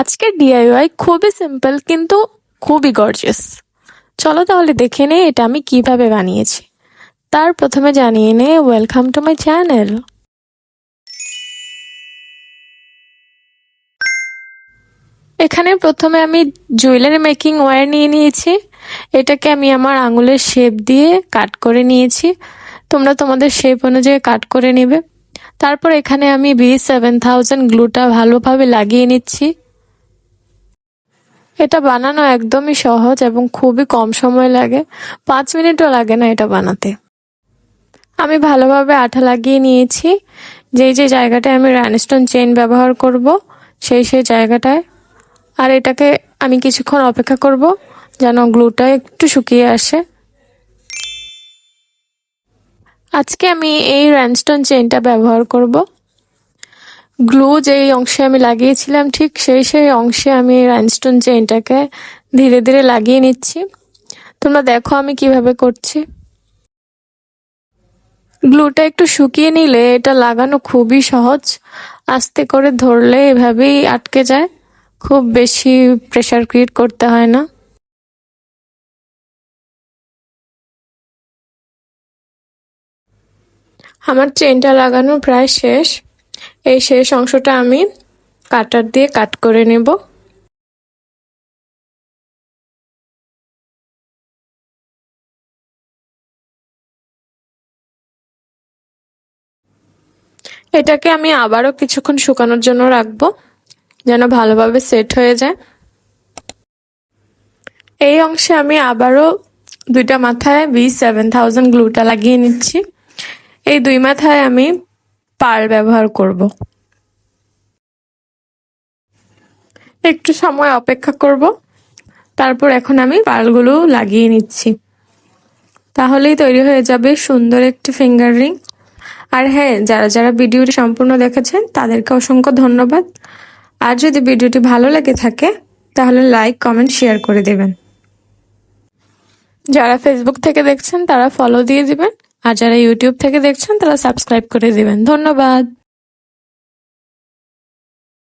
আজকের ডিআইওয়াই খুবই সিম্পল কিন্তু খুবই গর্জিয়াস। চলো তাহলে দেখে নেই এটা আমি কিভাবে বানিয়েছি। তার প্রথমে জানিয়ে নে ওয়েলকাম টু মাই চ্যানেল। এখানে প্রথমে আমি জুয়েলারি মেকিং ওয়্যার নিয়ে নিয়েছি। এটাকে আমি আমার আঙুলের শেপ দিয়ে কাট করে নিয়েছি। তোমরা তোমাদের শেপ অনুযায়ী কাট করে নেবে। তারপর এখানে আমি B7000 গ্লুটা ভালোভাবে লাগিয়ে নিচ্ছি। এটা বানানো একদমই সহজ এবং খুবই কম সময় লাগে, 5 মিনিটও লাগে না এটা বানাতে। আমি ভালোভাবে আঠা লাগিয়ে নিয়েছি। যে জায়গাটায় আমি রাইনস্টোন চেইন ব্যবহার করব সেই জায়গাটায়। আর এটাকে আমি কিছুক্ষণ অপেক্ষা করব যেন গ্লুটা একটু শুকিয়ে আসে। আজকে আমি এই রাইনস্টোন চেইনটা ব্যবহার করব। গ্লু যেই অংশে আমি লাগিয়েছিলাম ঠিক সেই অংশে আমি রাইনস্টোন চেইনটাকে ধীরে ধীরে লাগিয়ে নিচ্ছি। তোমরা দেখো আমি কিভাবে করছি। গ্লুটা একটু শুকিয়ে নিলে এটা লাগানো খুবই সহজ। আস্তে করে ধরলে এভাবেই আটকে যায়, খুব বেশি প্রেসার ক্রিয়েট করতে হয় না। আমার চেইনটা লাগানো প্রায় শেষ। এই শেষ অংশটা আমি কাটার দিয়ে কাট করে নেব। এটাকে আমি আবারও কিছুক্ষণ শুকানোর জন্য রাখবো যেন ভালোভাবে সেট হয়ে যায়। এই অংশে আমি আবারও দুইটা মাথায় B7000 গ্লুটা লাগিয়ে নিচ্ছি। এই দুই মাথায় আমি পার্ল ব্যবহার করব। একটু সময় অপেক্ষা করব, তারপর এখন আমি পার্লগুলো লাগিয়ে নিচ্ছি। তাহলেই তৈরি হয়ে যাবে সুন্দর একটি ফিঙ্গার রিং। আর হ্যাঁ, যারা যারা ভিডিওটি সম্পূর্ণ দেখেছেন তাদেরকে অসংখ্য ধন্যবাদ। আর যদি ভিডিওটি ভালো লেগে থাকে তাহলে লাইক, কমেন্ট, শেয়ার করে দেবেন। যারা ফেসবুক থেকে দেখছেন তারা ফলো দিয়ে দিবেন, আর যারা ইউটিউব থেকে দেখছেন তারা সাবস্ক্রাইব করে দিবেন। ধন্যবাদ।